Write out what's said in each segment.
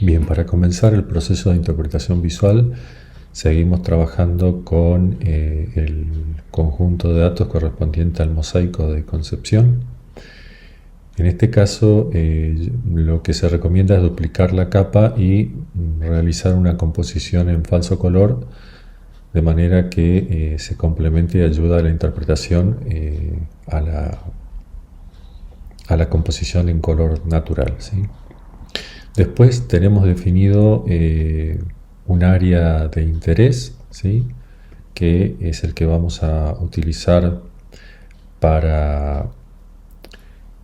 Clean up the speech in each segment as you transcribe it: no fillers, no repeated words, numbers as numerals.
Bien, para comenzar el proceso de interpretación visual, seguimos trabajando con el conjunto de datos correspondiente al mosaico de concepción. En este caso, lo que se recomienda es duplicar la capa y realizar una composición en falso color, de manera que se complemente y ayuda a la interpretación a la composición en color natural, ¿sí? Después tenemos definido un área de interés, ¿sí? Que es el que vamos a utilizar para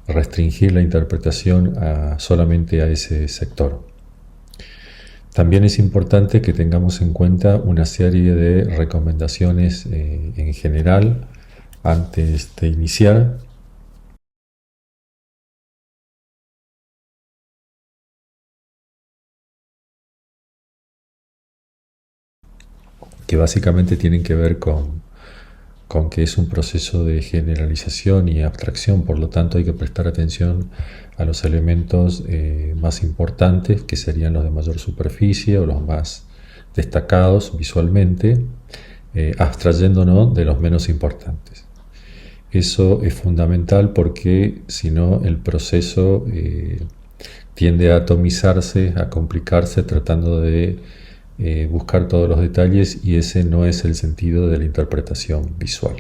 restringir la interpretación solamente a ese sector. También es importante que tengamos en cuenta una serie de recomendaciones en general antes de iniciar, que básicamente tienen que ver con que es un proceso de generalización y abstracción, por lo tanto hay que prestar atención a los elementos más importantes, que serían los de mayor superficie o los más destacados visualmente, abstrayéndonos de los menos importantes. Eso es fundamental porque si no el proceso tiende a atomizarse, a complicarse, tratando de buscar todos los detalles, y ese no es el sentido de la interpretación visual.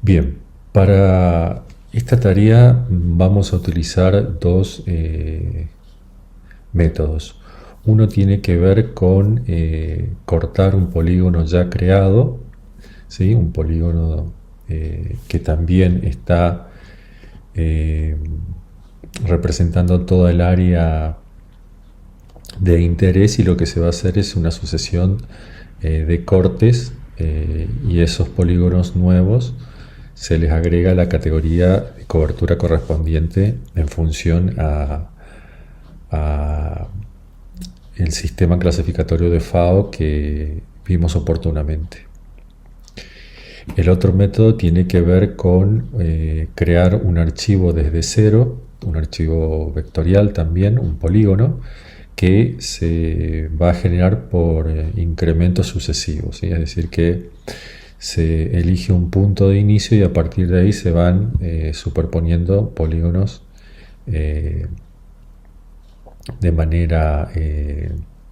Bien, para esta tarea vamos a utilizar dos métodos. Uno tiene que ver con cortar un polígono ya creado, ¿sí? Un polígono que también está representando toda el área de interés, y lo que se va a hacer es una sucesión de cortes y esos polígonos nuevos se les agrega la categoría de cobertura correspondiente en función a el sistema clasificatorio de FAO que vimos oportunamente. El otro método tiene que ver con crear un archivo desde cero, un archivo vectorial también, un polígono, que se va a generar por incrementos sucesivos, ¿sí? Es decir, que se elige un punto de inicio y a partir de ahí se van superponiendo polígonos de manera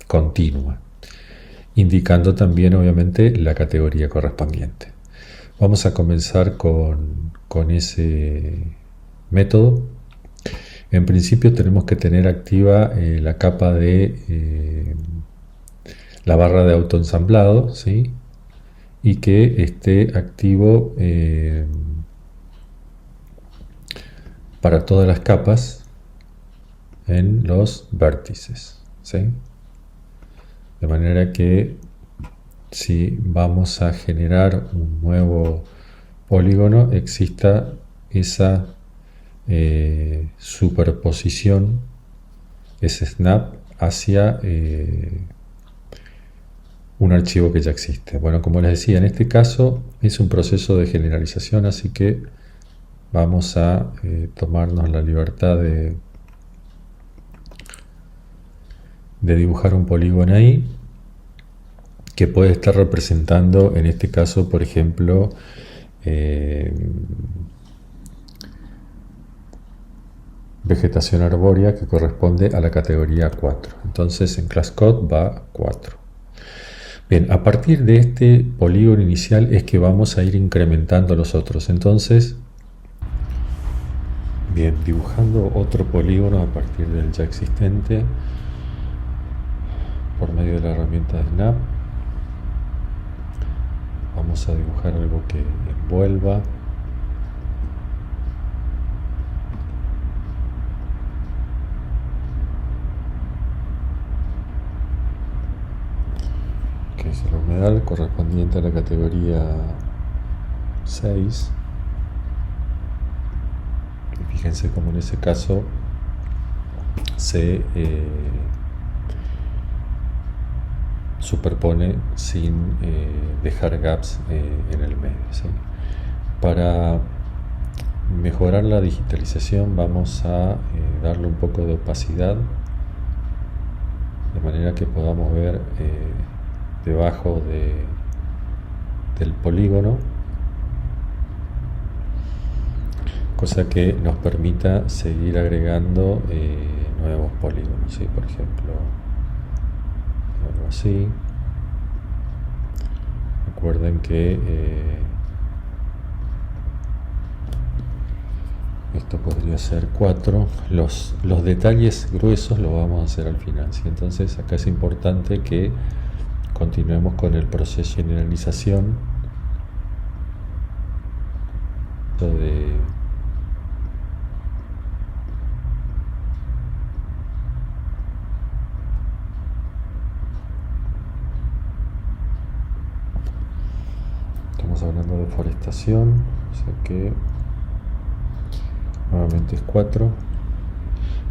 continua, indicando también obviamente la categoría correspondiente. Vamos a comenzar con ese método. En principio tenemos que tener activa la capa de la barra de autoensamblado, ¿sí? Y que esté activo para todas las capas en los vértices, ¿sí? De manera que si vamos a generar un nuevo polígono, exista esa superposición, ese snap hacia un archivo que ya existe. Bueno, como les decía, en este caso es un proceso de generalización, así que vamos a tomarnos la libertad de dibujar un polígono ahí, que puede estar representando, en este caso, por ejemplo, vegetación arbórea, que corresponde a la categoría 4. Entonces en ClassCode va 4. Bien, a partir de este polígono inicial es que vamos a ir incrementando los otros. Entonces, bien, dibujando otro polígono a partir del ya existente por medio de la herramienta de Snap, vamos a dibujar algo que envuelva. Que es el humedal correspondiente a la categoría 6. Y fíjense cómo en ese caso se superpone sin dejar gaps en el medio, ¿sí? Para mejorar la digitalización vamos a darle un poco de opacidad manera que podamos ver debajo del polígono, cosa que nos permita seguir agregando nuevos polígonos, ¿sí? Por ejemplo, algo así. Recuerden que esto podría ser 4. Los detalles gruesos los vamos a hacer al final, ¿sí? Entonces acá es importante que continuemos con el proceso de generalización estamos hablando de forestación, o sea que nuevamente es 4,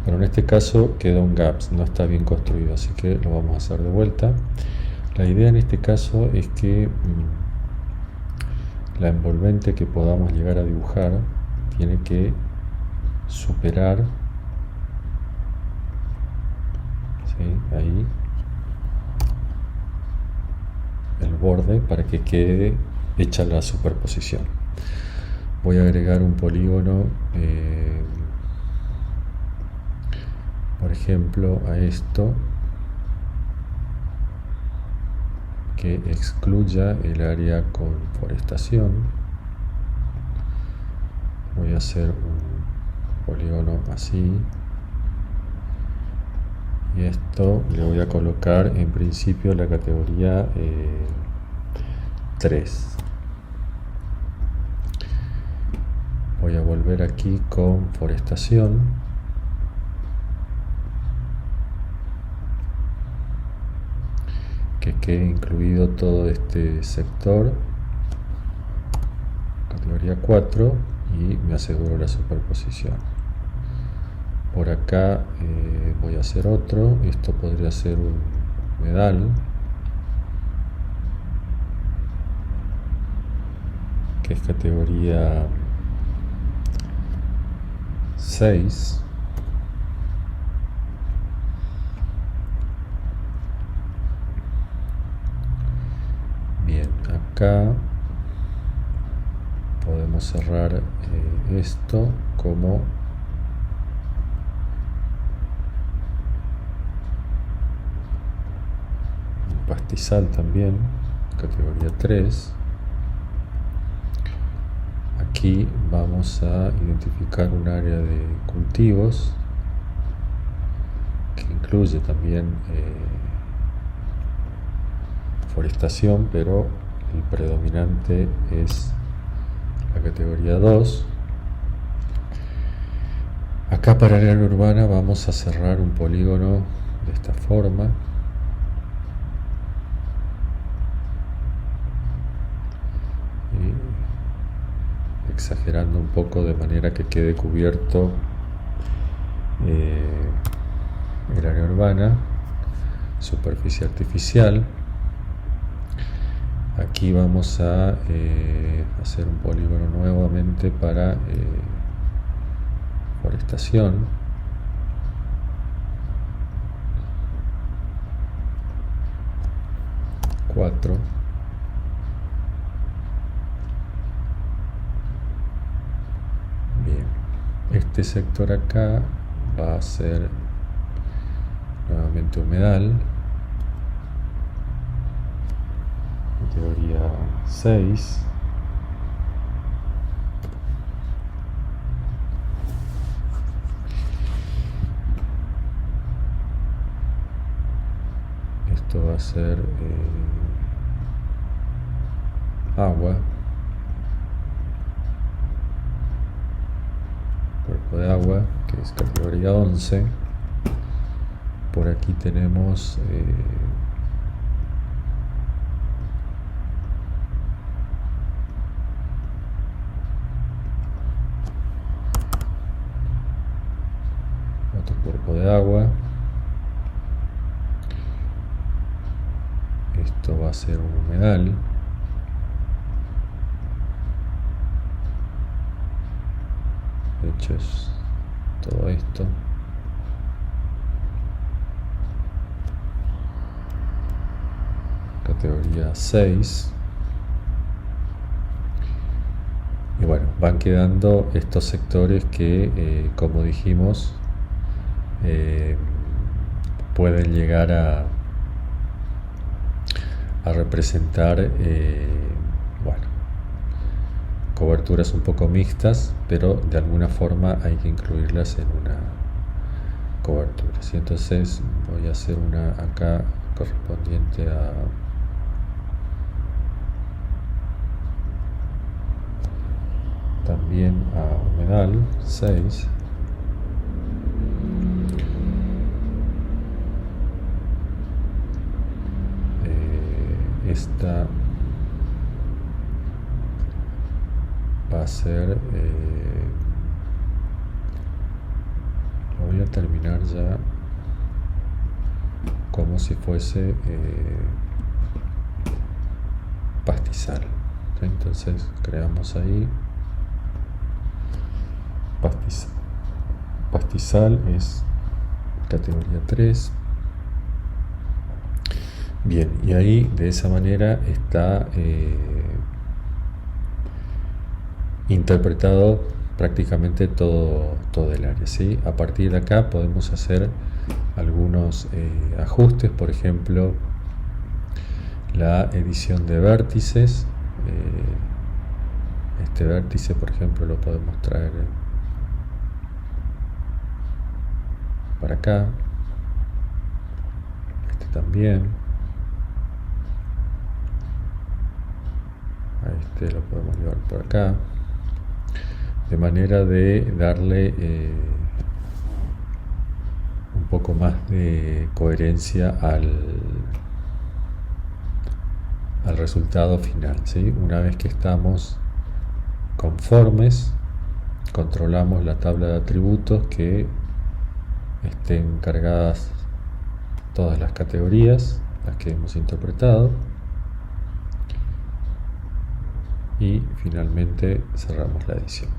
pero en este caso queda un gaps, no está bien construido, así que lo vamos a hacer de vuelta. La idea en este caso es que la envolvente que podamos llegar a dibujar tiene que superar, ¿sí?, ahí el borde para que quede hecha la superposición. Voy a agregar un polígono, por ejemplo, a esto, que excluya el área con forestación. Voy a hacer un polígono así, y esto le voy a colocar en principio la categoría 3. Voy a volver aquí con forestación, que quede incluido todo este sector, categoría 4, y me aseguro la superposición. Por acá voy a hacer otro, esto podría ser un humedal, que es categoría 6. Bien, acá podemos cerrar esto como un pastizal también, categoría 3. Aquí vamos a identificar un área de cultivos que incluye también forestación, pero el predominante es la categoría 2. Acá para el área urbana vamos a cerrar un polígono de esta forma. Y exagerando un poco de manera que quede cubierto el área urbana, superficie artificial. Aquí vamos a hacer un polígono nuevamente para forestación. Cuatro. Bien, este sector acá va a ser nuevamente humedal, categoría 6. Esto va a ser agua, cuerpo de agua, que es categoría 11. Por aquí tenemos otro cuerpo de agua. Esto va a ser un humedal. De hecho es todo esto. categoría 6. Y bueno, van quedando estos sectores que, como dijimos, pueden llegar a representar, bueno, coberturas un poco mixtas, pero de alguna forma hay que incluirlas en una cobertura. ¿Sí? Entonces voy a hacer una acá correspondiente también a humedal 6. Esta va a ser, lo voy a terminar ya como si fuese pastizal. ¿Sí? Entonces creamos ahí pastizal. Pastizal es categoría 3. Bien, y ahí de esa manera está interpretado prácticamente todo el área. ¿Sí? A partir de acá podemos hacer algunos ajustes, por ejemplo, la edición de vértices. Este vértice, por ejemplo, lo podemos traer para acá. Este también. A este lo podemos llevar por acá. De manera de darle un poco más de coherencia al resultado final. ¿Sí? Una vez que estamos conformes, controlamos la tabla de atributos que estén cargadas todas las categorías, las que hemos interpretado, y finalmente cerramos la edición.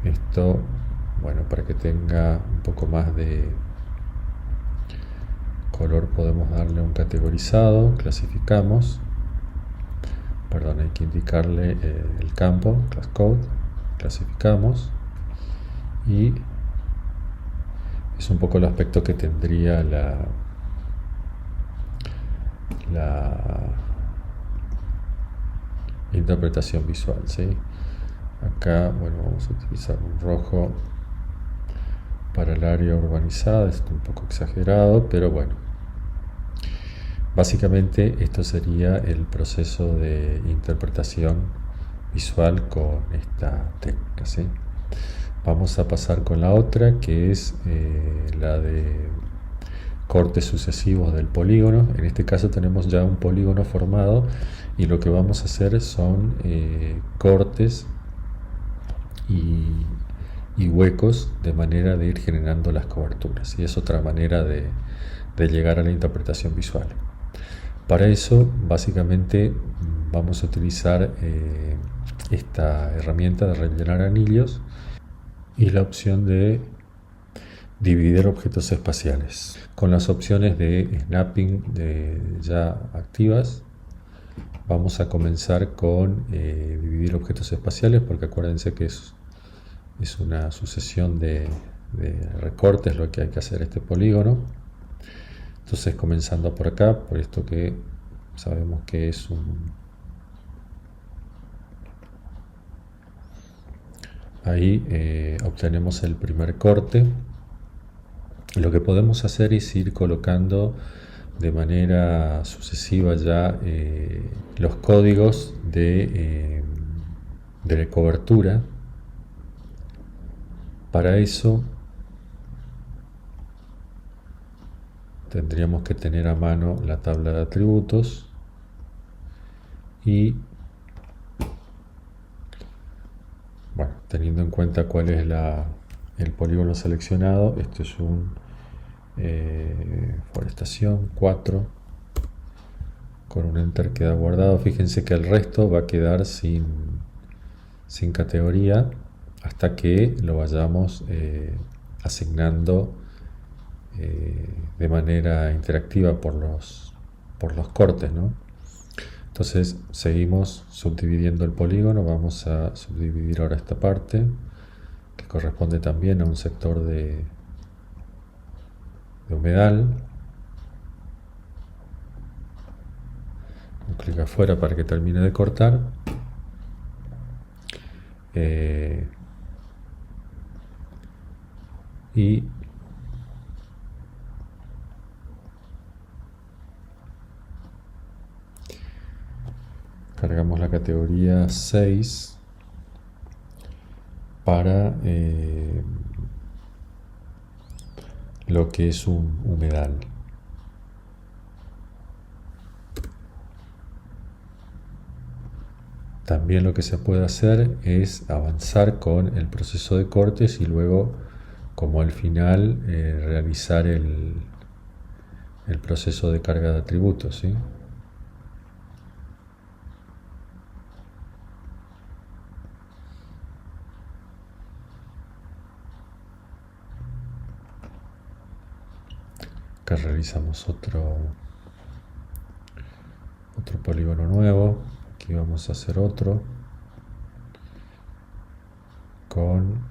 Esto, bueno, para que tenga un poco más de color podemos darle un categorizado, clasificamos, perdón, hay que indicarle el campo, class code, clasificamos, y es un poco el aspecto que tendría la interpretación visual. ¿Sí? Acá, bueno, vamos a utilizar un rojo para el área urbanizada, esto un poco exagerado, pero bueno, básicamente esto sería el proceso de interpretación visual con esta técnica. ¿Sí? Vamos a pasar con la otra, que es la de cortes sucesivos del polígono. En este caso tenemos ya un polígono formado y lo que vamos a hacer son cortes y huecos de manera de ir generando las coberturas, y es otra manera de llegar a la interpretación visual. Para eso básicamente vamos a utilizar esta herramienta de rellenar anillos y la opción de dividir objetos espaciales. Con las opciones de snapping ya activas, vamos a comenzar con dividir objetos espaciales, porque acuérdense que es una sucesión de recortes lo que hay que hacer este polígono. Entonces, comenzando por acá, por esto que sabemos que es ahí obtenemos el primer corte. Lo que podemos hacer es ir colocando de manera sucesiva ya los códigos de la cobertura. Para eso tendríamos que tener a mano la tabla de atributos y, bueno, teniendo en cuenta cuál es el polígono seleccionado, esto es un forestación 4, con un enter queda guardado. Fíjense que el resto va a quedar sin categoría hasta que lo vayamos asignando de manera interactiva por los por los cortes, ¿no? Entonces seguimos subdividiendo el polígono, vamos a subdividir ahora esta parte que corresponde también a un sector de humedal. Un clic afuera para que termine de cortar. Y cargamos la categoría 6 para lo que es un humedal. También lo que se puede hacer es avanzar con el proceso de cortes y luego, como al final, realizar el proceso de carga de atributos, ¿sí? Acá realizamos otro polígono nuevo. Aquí vamos a hacer otro con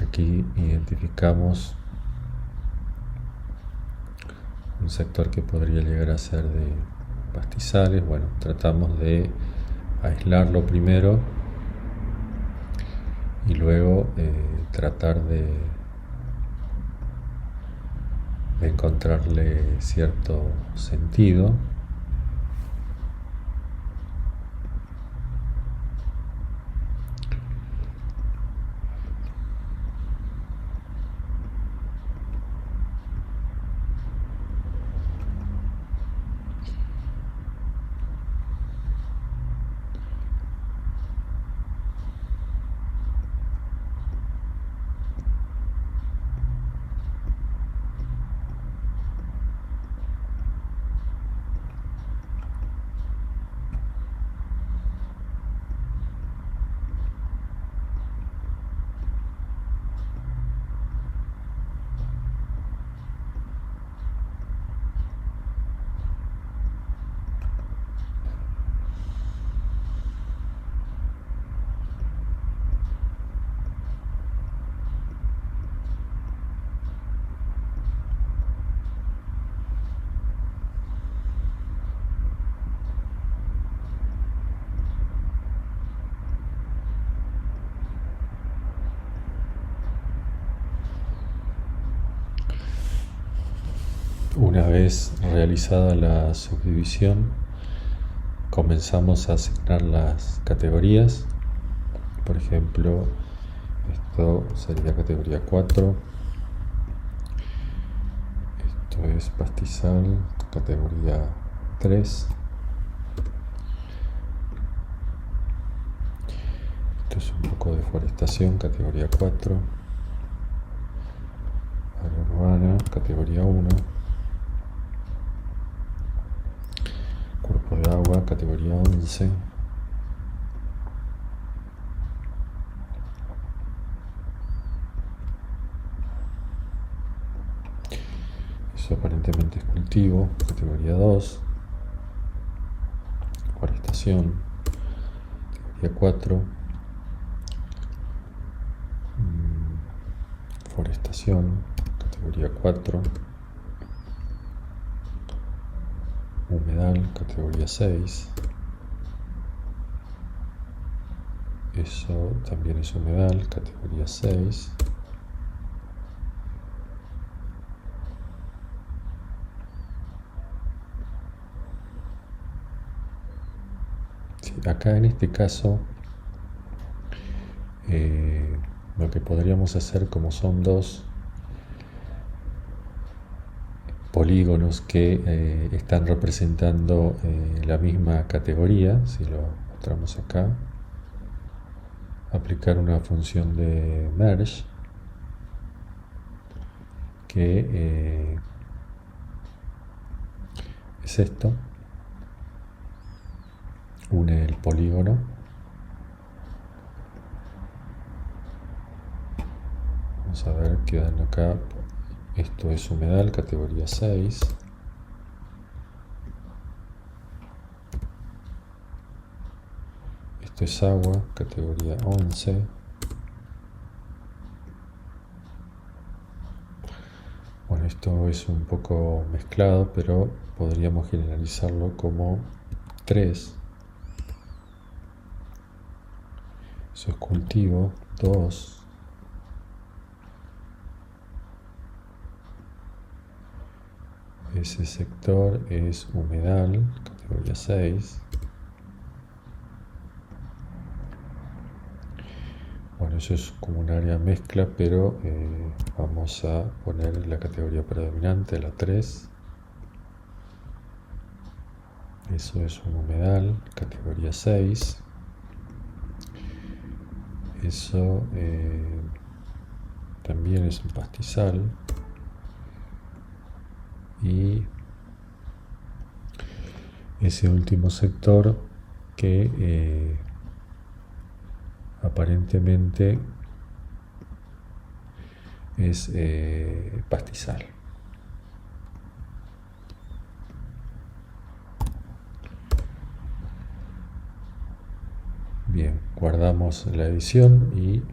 aquí identificamos un sector que podría llegar a ser de pastizales. Bueno, tratamos de aislarlo primero y luego tratar de encontrarle cierto sentido. Una vez realizada la subdivisión, comenzamos a asignar las categorías. Por ejemplo, esto sería categoría 4. Esto es pastizal, categoría 3. Esto es un poco de forestación, categoría 4. Área urbana, categoría 1. Cuerpo de agua, categoría 11. Eso aparentemente es cultivo, categoría 2. Forestación, categoría 4. Forestación, categoría 4. Humedal, categoría 6. Eso también es humedal, categoría 6. Sí, acá en este caso lo que podríamos hacer, como son dos polígonos que están representando la misma categoría, si lo mostramos acá, aplicar una función de merge que es esto, une el polígono vamos a ver, quedando acá, esto es humedal, categoría 6. Esto es agua, categoría 11. Bueno, esto es un poco mezclado, pero podríamos generalizarlo como 3. Eso es cultivo, 2. Ese sector es humedal, categoría 6. Bueno, eso es como un área mezcla, pero vamos a poner la categoría predominante, la 3. Eso es un humedal, categoría 6. Eso también es un pastizal. Y ese último sector que aparentemente es pastizal. Bien, guardamos la edición y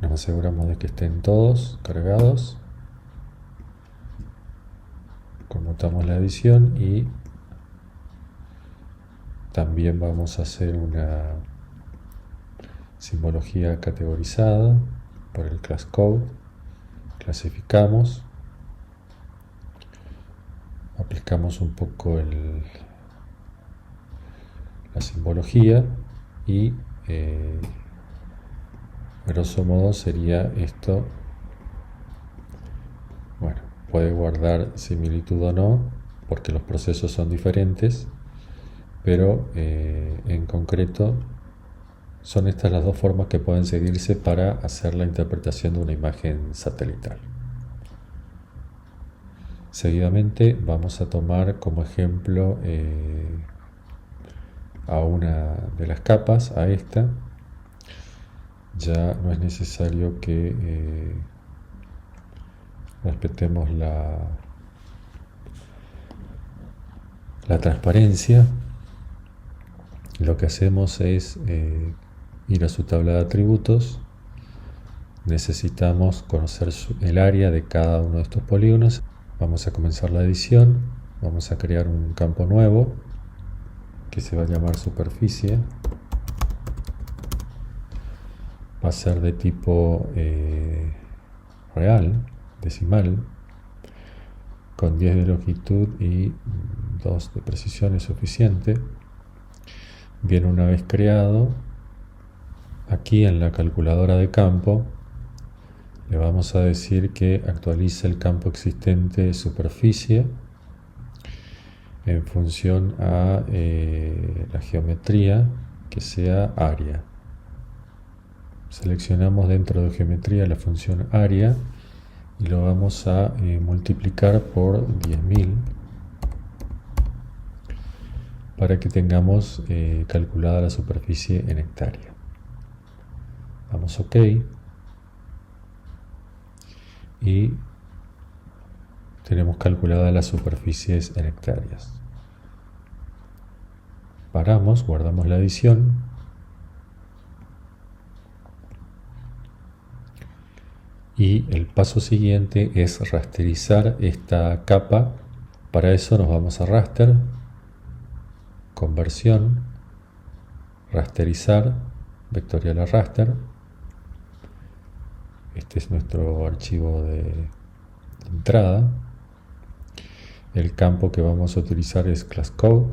nos aseguramos de que estén todos cargados. Conmutamos la edición y también vamos a hacer una simbología categorizada por el class code. Clasificamos, aplicamos un poco la simbología y grosso modo sería esto. Bueno, puede guardar similitud o no, porque los procesos son diferentes, pero en concreto son estas las dos formas que pueden seguirse para hacer la interpretación de una imagen satelital. Seguidamente vamos a tomar como ejemplo a una de las capas, a esta. Ya no es necesario que respetemos la transparencia. Lo que hacemos es ir a su tabla de atributos. Necesitamos conocer el área de cada uno de estos polígonos. Vamos a comenzar la edición. Vamos a crear un campo nuevo que se va a llamar superficie. Va a ser de tipo real, decimal, con 10 de longitud y 2 de precisión es suficiente. Bien, una vez creado, aquí en la calculadora de campo le vamos a decir que actualice el campo existente de superficie en función a la geometría que sea área. Seleccionamos dentro de geometría la función área y lo vamos a multiplicar por 10.000 para que tengamos calculada la superficie en hectárea. Damos OK y tenemos calculada las superficies en hectáreas. Paramos, guardamos la edición y el paso siguiente es rasterizar esta capa. Para eso nos vamos a raster, conversión, rasterizar, vectorial a raster. Este es nuestro archivo de entrada. El campo que vamos a utilizar es class code.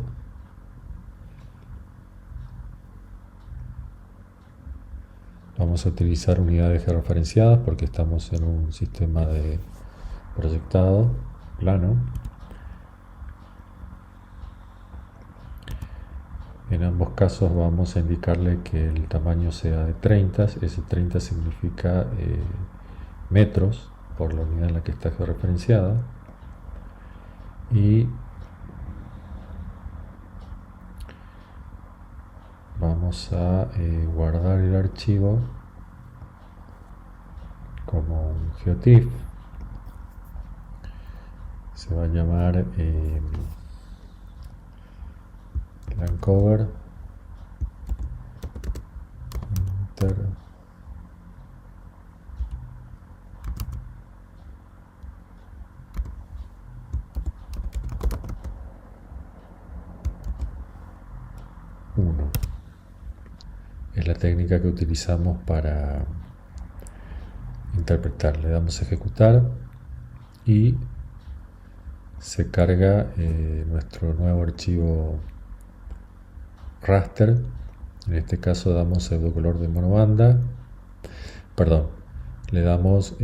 Vamos a utilizar unidades georreferenciadas porque estamos en un sistema de proyectado plano. En ambos casos vamos a indicarle que el tamaño sea de 30, ese 30 significa metros por la unidad en la que está georreferenciada, y vamos a guardar el archivo como un geotiff. Se va a llamar Landcover Inter uno. Es la técnica que utilizamos para interpretar. Le damos a ejecutar y se carga nuestro nuevo archivo raster. En este caso damos pseudocolor de monobanda, le damos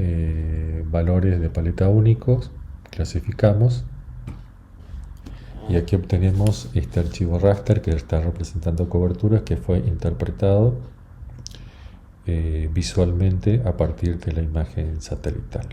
valores de paleta únicos, clasificamos y aquí obtenemos este archivo raster que está representando coberturas que fue interpretado visualmente a partir de la imagen satelital.